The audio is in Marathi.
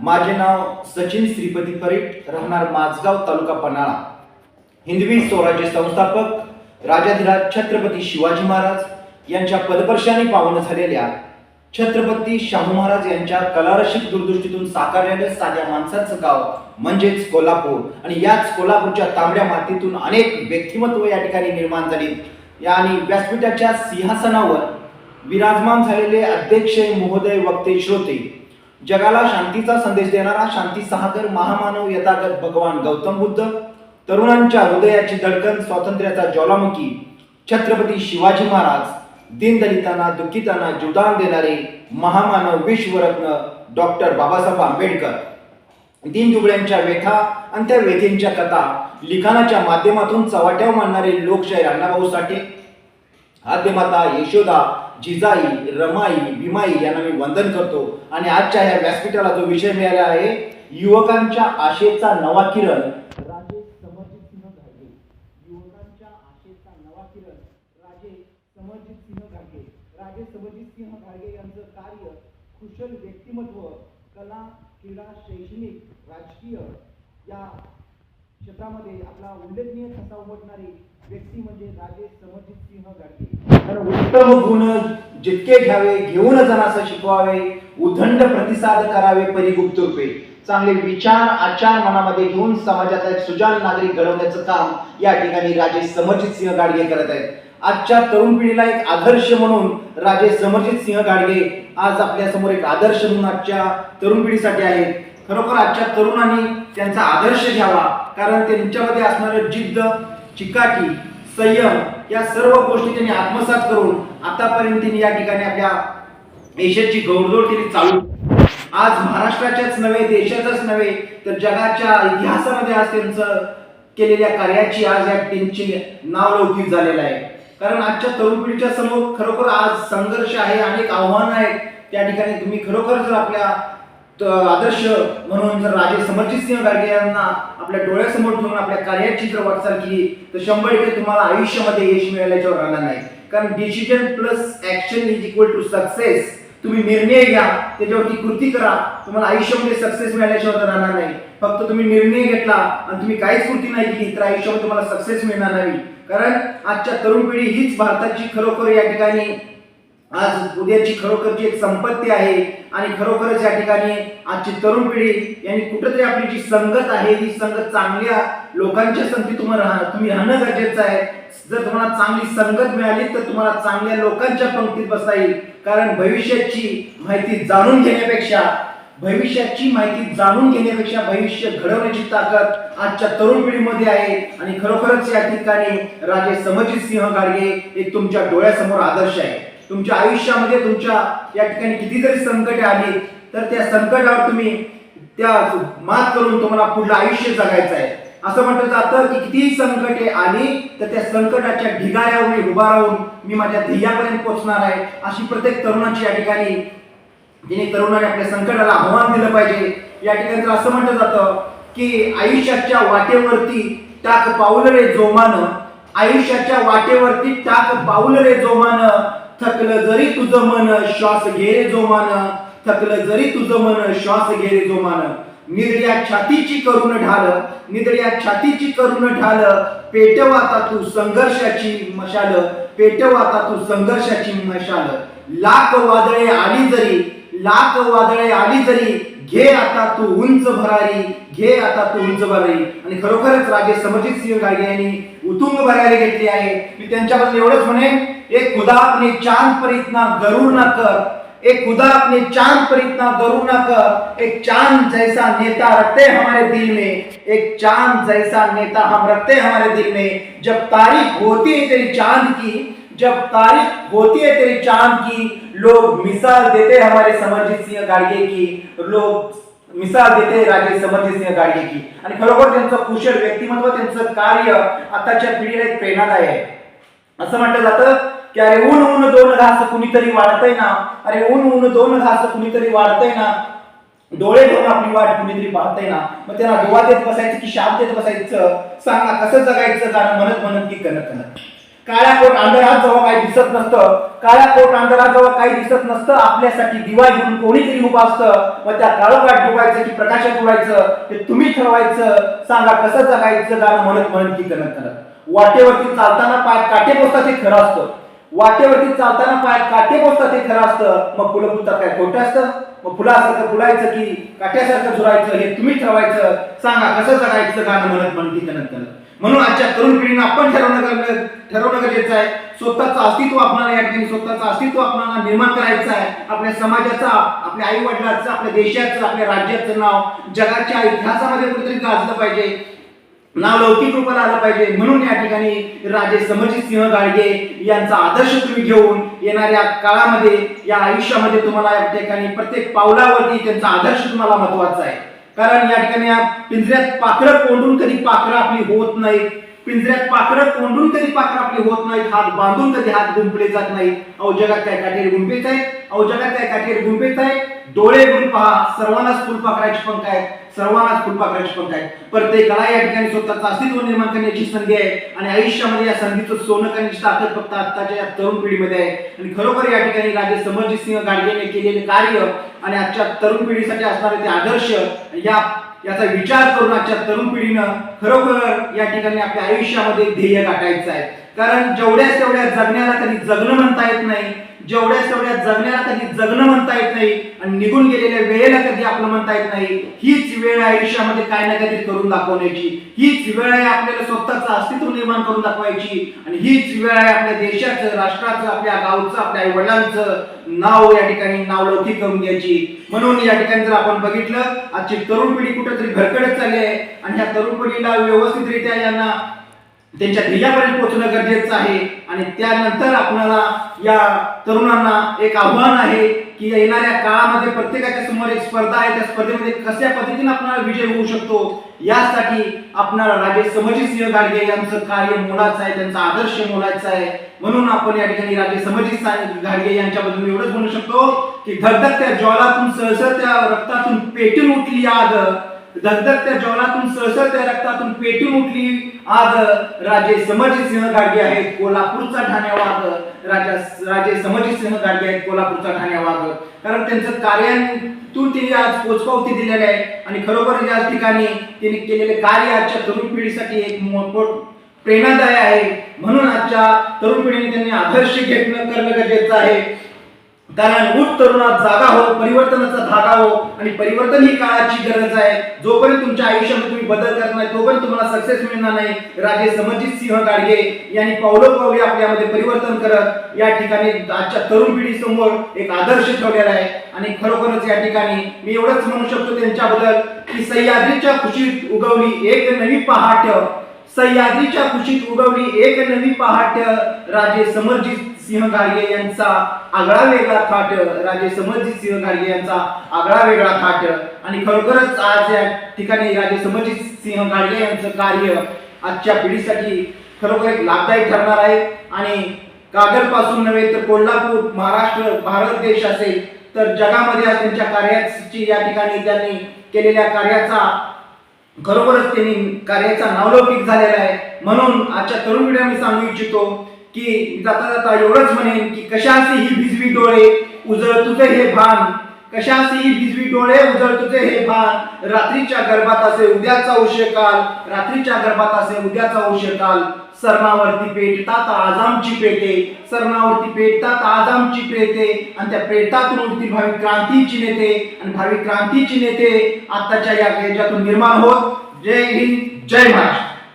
माझे नाव सचिन श्रीपती परीट, राहणार माझगाव, तालुका पन्हाळा. हिंदवी स्वराज्य संस्थापक राजाधिराज छत्रपती शिवाजी महाराज यांच्या पदपर्शाने पावन झालेल्या छत्रपती शाहू महाराज यांच्या कलारसिक दूरदृष्टीतून साकारलेलं साध्या माणसाचं गाव म्हणजेच कोल्हापूर. आणि याच कोल्हापूरच्या तांबड्या मातीतून अनेक व्यक्तिमत्व या ठिकाणी निर्माण झाली. आणि व्यासपीठाच्या सिंहासनावर विराजमान झालेले अध्यक्ष महोदय, वक्ते, श्रोते, जगाला शांतीचा संदेश देणारा शांती सागर महामानव यथागत भगवान गौतम बुद्ध, तरुणांच्या हृदयाची धडकन, स्वातंत्र्याचा ज्वालामुखी छत्रपती शिवाजी महाराज, दीनदलितांना, दुःखितांना जीवदान देणारे महामानव विश्वरत्न डॉक्टर बाबासाहेब आंबेडकर, दीनदुबळ्यांच्या व्यथा आणि त्या व्यथेंच्या कथा लिखाणाच्या माध्यमातून चव्हाट्यावर मांडणारे लोकशाहीर अण्णाभाऊ साठे, आद्यमाता यशोदा, जिजाई, रमाई, भीमाई यांना मी वंदन करतो. आणि आजच्या या व्यासपीठाला जो विषय मिळाला आहे, युवकांच्या आशेचा नवा किरण, राजे समरजित सिंह घागे. युवकांच्या आशेचा नवा किरण राजे समरजित सिंह घागे. राजे समरजित सिंह घागे यांचं कार्य, कुशल व्यक्तिमत्व, कला, क्रीडा, शैक्षणिक, राजकीय या क्षेत्रामध्ये आपला उल्लेखनीय ठसा उमटणारी व्यक्ती म्हणजे राजे समरजित सिंह घागे. कारण उत्तम गुण जितके घ्यावे घेऊन जणांना शिकवावे, उदंड प्रतिसाद करावे परी गुप्त रूपे. चांगले विचार आचार मनामध्ये घेऊन समाजाचा एक सुजाण नागरिक घडवण्याचं काम या ठिकाणी राजे समरजित सिंह घाडगे करत आहेत. आजच्या तरुण पिढीला एक आदर्श म्हणून राजे समरजित सिंह घाडगे आज आपल्या समोर एक आदर्श म्हणून आजच्या तरुण पिढीसाठी आहेत. खरोखर आजच्या तरुणांनी त्यांचा आदर्श घ्यावा, कारण त्यांच्यामध्ये असणारं जिद्द, चिकाटी, संयम या सर्व गोष्टी त्यांनी आत्मसात करून आतापर्यंत त्यांनी या ठिकाणी आपल्या देशाची घोडदौड त्यांनी चालू. आज महाराष्ट्राच्याच नव्हे, देशाचाच नव्हे, तर जगाच्या इतिहासामध्ये आज त्यांचं केलेल्या कार्याची आज या त्यांची नावलौकिक झालेलं आहे. कारण आजच्या तरुण पिढीच्या समोर खरोखर आज संघर्ष आहे, अनेक आव्हानं आहेत. त्या ठिकाणी तुम्ही खरोखर जर आपल्या आदर्श म्हणून जर राजे समरजित सिंह घाडगे यांना आपल्या डोळ्यासमोर ठेवून आपल्या कार्याची जर वाटचाल केली तर 100% तुम्हाला आयुष्यामध्ये यश मिळाल्याच्यावर राहणार नाही. कारण decision plus action is equal to success. तुम्ही निर्णय घ्या, त्याच्यावरती कृती करा, तुम्हाला आयुष्यामध्ये सक्सेस मिळाल्याशिवाय राहणार नाही. फक्त तुम्ही निर्णय घेतला आणि तुम्ही काहीच कृती नाही केली तर आयुष्यामध्ये तुम्हाला सक्सेस मिळणार नाही. कारण आजच्या तरुण पिढी हीच भारताची खरोखर या ठिकाणी आज उद्याची खरोखरची एक संपत्ती आहे. आणि खरोखरच या ठिकाणी आजची तरुण पिढी यांनी कुठेतरी आपली जी संगत आहे, ही संगत चांगल्या लोकांच्या संगती तुम्ही राहणं गरजेचं आहे. जर तुम्हाला चांगली संगत मिळाली तर तुम्हाला चांगल्या लोकांच्या पंक्तीत बसता येईल. कारण भविष्याची माहिती जाणून घेण्यापेक्षा भविष्य घडवण्याची ताकद आजच्या तरुण पिढीमध्ये आहे. आणि खरोखरच या ठिकाणी राजे समरजित सिंह घाडगे एक तुमच्या डोळ्यासमोर आदर्श आहे. तुमच्या आयुष्यामध्ये तुमच्या या ठिकाणी किती जरी संकटे आली तर त्या संकटावर तुम्ही त्या मात करून तुम्हाला पुढलं आयुष्य जगायचं आहे. असं म्हटलं जातं की कितीही संकटे आली तर त्या संकटाच्या ढिगाऱ्यावर मी उभा राहून मी माझ्या ध्येयापर्यंत पोहोचणार आहे. अशी प्रत्येक तरुणाची या ठिकाणी तरुणाने आपल्या संकटाला आव्हान दिलं पाहिजे. या ठिकाणी तर असं म्हटलं जातं की आयुष्याच्या वाटेवरती टाक पाऊल रे जोमानं, आयुष्याच्या वाटेवरती टाक पाऊल रे जोमानं, थकलं जरी तुझं मन श्वास घे रे जोमानं, थकलं जरी तुझं मन श्वास घे रे जोमानं, निधड्या छातीची करून ढाल, पेटव आता तू संघर्षाची मशाल, लाख वादळे आली जरी घे आता तू उंच भरारी. आणि खरोखरच राजे समरजित सिंह घाडगे यांनी उतुंग भरारी घेतली आहे. मी त्यांच्याबद्दल एवढंच म्हणेन, एक खुदा अपने चांद पर इतना गरूर ना कर, एक खुदा अपने चांद पर इतना गरूर ना कर, एक चांद जैसा नेता रखते हमारे दिल में, एक चांद जैसा नेता हम रखते हमारे दिल में. जब तारीख होती है तेरी चांद की, लोग मिसाल देते हमारे समरजित सिंह घाडगे की, राजे समरजित सिंह घाडगे की. आणि खरोखर त्यांचं कुशल व्यक्तिमत्व, त्यांचं कार्य आताच्या पिढीला एक प्रेरणादायी आहे. असं म्हटलं जातं की अरे ऊन दोन घास कुणीतरी वाढतंय ना, डोळे ठेवून आपली वाट कुणीतरी पाहतंय ना. मग त्याला दुवा देत बसायचं की शाप देत बसायचं? सांगा कसं जगायचं गाणं म्हणत की कणत. काळ्या कोट अंधारात जेव्हा काही दिसत नसतं, काळ्या कोट अंधारात जेव्हा काही दिसत नसतं, आपल्यासाठी दिवा घेऊन कोणीतरी उभा असतं. मग त्या काळोखात डुबायचं की प्रकाशात उडायचं ते तुम्ही ठरवायचं. सांगा कसं जगायचं गाणं म्हणत म्हणत की करत करत. वाटेवरती चालताना पायात काटे पोचतात हे खरं असतं. वाटेवरती चालताना पायात काटे पोचतात हे खरं असतं. मग फुलं फुलतात काय खोटं असतं? मग फुलासारखं फुलायचं की काट्यासारखं झुरायचं हे तुम्ही ठरवायचं. सांगा कसं जगायचं गाणं म्हणत म्हणत की करत करत. म्हणून आजच्या तरुण पिढीनं आपण ठरवणं गरजेचं आहे. स्वतःचं अस्तित्व आपल्याला या ठिकाणी स्वतःचं अस्तित्व आपल्याला निर्माण करायचं आहे. आपल्या समाजाचं, आपल्या आई वडिलांचं, आपल्या देशाचं, आपल्या राज्याचं नाव जगाच्या इतिहासामध्ये कुठेतरी गाजलं पाहिजे, नाव लौकिक रूपाला आलं पाहिजे. म्हणून या ठिकाणी राजे समरजितसिंह गाडगे यांचा आदर्श तुम्ही घेऊन येणाऱ्या काळामध्ये या आयुष्यामध्ये तुम्हाला या ठिकाणी प्रत्येक पावलावरती त्यांचा आदर्श तुम्हाला महत्वाचा आहे. कारण या ठिकाणी पिंजऱ्यात पाखरं कोंडून कधी पाखरं आपली होत नाहीत. पिंजऱ्यात पाखरं कोंडून कधी पाखरं आपली होत नाहीत. हात बांधून कधी हात गुंफले जात नाहीत. अहो जगात काय काटेरी गुंफेच आहे. अहो जगात काय काटेरी गुंफेच आहे. डोळे उघडून पहा, सर्वांनाच फुलपाखराची पंख आहे. सर्वांनाच फुलपाखराची पंख आहे. प्रत्येकाला या ठिकाणी स्वतःचं अस्तित्व निर्माण करण्याची संधी आहे. आणि आयुष्यामध्ये या संधीचं सोनं करण्याची ताकद फक्त आताच्या या तरुण पिढीमध्ये आहे. आणि खरोखर या ठिकाणी राजे समरजितसिंह गाडगेने केलेले कार्य आणि आजच्या तरुण पिढीसाठी असणारे ते आदर्श याचा विचार करून आजच्या तरुण पिढीनं खरोखर या ठिकाणी आपल्या आयुष्यामध्ये ध्येय गाठायचं आहे. कारण जेवढ्याच तेवढ्या जगण्याला कधी जगणं म्हणता येत नाही. जेवढ्याच तेवढ्या जगण्याला कधी जगणं म्हणता येत नाही. आणि निघून गेलेल्या वेळेला कधी आपलं म्हणता येत नाही. हीच वेळ आहे आयुष्यामध्ये काय ना काहीतरी करून दाखवण्याची. हीच वेळ आहे आपल्याला स्वतःचं अस्तित्व निर्माण करून दाखवायची. आणि हीच वेळ आहे आपल्या देशाचं, राष्ट्राचं, आपल्या गावचं, आपल्या आई वडिलांचं नाव या ठिकाणी नावलौकिक करून द्यायची. म्हणून या ठिकाणी जर आपण बघितलं आजची तरुण पिढी कुठेतरी भरकटत चालली आहे. आणि ह्या तरुण पिढीला व्यवस्थितरित्या यांना त्यांच्या ध्येयापर्यंत पोहोचणं गरजेचं आहे. आणि त्यानंतर आपल्याला या तरुणांना एक आव्हान आहे की येणाऱ्या काळामध्ये प्रत्येकाच्या समोर एक स्पर्धा आहे. त्या स्पर्धेमध्ये कशा पद्धतीने आपल्याला विजय होऊ शकतो यासाठी आपल्याला राजे समरजितसिंह गाडगे यांचं कार्य मोलाचं आहे, त्यांचा आदर्श मोलाचा आहे. म्हणून आपण या ठिकाणी राजे समरजितसिंह गाडगे यांच्याबद्दल एवढंच म्हणू शकतो की धगधगत्या ज्वालातून सळसळत्या रक्तातून पेटून उठली आग. धगधगत्या ज्वालातून सळसळत्या रक्तातून पेटून उठली आग. राजे समरजितसिंह गाडगे आहेत कोल्हापूरचा ठाण्यावाग. राजे समरजितसिंह गाडगे आहेत कोल्हापूरचा ठाण्यावाग. कारण त्यांचं कार्यातून त्यांनी आज पोचपावती दिलेली आहे. आणि खरोखर या ठिकाणी त्यांनी केलेले कार्य आजच्या तरुण पिढीसाठी एक प्रेरणादायी आहे. म्हणून आजच्या तरुण पिढीने त्यांनी आदर्श करणं गरजेचं आहे. कारण उठ तरुणात जागा हो, परिवर्तनाचा धागा हो. आणि परिवर्तन ही काळाची गरज आहे. जोपर्यंत तुमच्या आयुष्यामध्ये तुम्ही बदल करत नाही तोपर्यंत तुम्हाला सक्सेस मिळणार नाही. राजे समरजितसिंह गाडगे यांनी पावलोपावली आपल्यामध्ये परिवर्तन करत या ठिकाणी आजच्या तरुण पिढी समोर एक आदर्श ठेवलेला आहे. आणि खरोखरच या ठिकाणी मी एवढंच म्हणू शकतो त्यांच्याबद्दल की सह्याद्रीच्या खुशीत उगवली एक नवी पहाट. सह्याद्रीच्या खुशीत उगवली एक नवी पहाट. राजे समरजितसिंह गाडगे यांचा आगळा वेगळा थाट. राजे समरजितसिंह गाडगे यांचा आगळा वेगळा थाट. आणि खरोखरच आज या ठिकाणी राजे समरजितसिंह गाडगे यांचं कार्य आजच्या पिढीसाठी खरोखर एक लाभदायी ठरणार आहे. आणि कागलपासून नव्हे तर कोल्हापूर, महाराष्ट्र, भारत देश असेल तर जगामध्ये त्यांच्या कार्याची या ठिकाणी त्यांनी केलेल्या कार्याचा खरोखरच त्यांनी कार्याचा नावलौकिक झालेला आहे. म्हणून आजच्या तरुण पिढीला मी सांगू इच्छितो की जाता जाता एवढंच म्हणेन की कशासी ही भिजवी डोळे उजळ तुझे हे भान. कशासी ही भिजवी डोळे उजळ तुझे हे भान. रात्रीच्या गर्भात असे उद्याचा उशेकाल. रात्रीच्या गर्भात असे उद्याचा उशेकाल. सरणावरती पेटतात आजामची पेटे. सरणावरती पेटतात आजामची पेटे. आणि त्या पेटातून उठतील भावी क्रांतीची नेते. आणि भावी क्रांतीची नेते आताच्या या याच्यातून निर्माण होत. जय हिंद, जय महाराष्ट्र.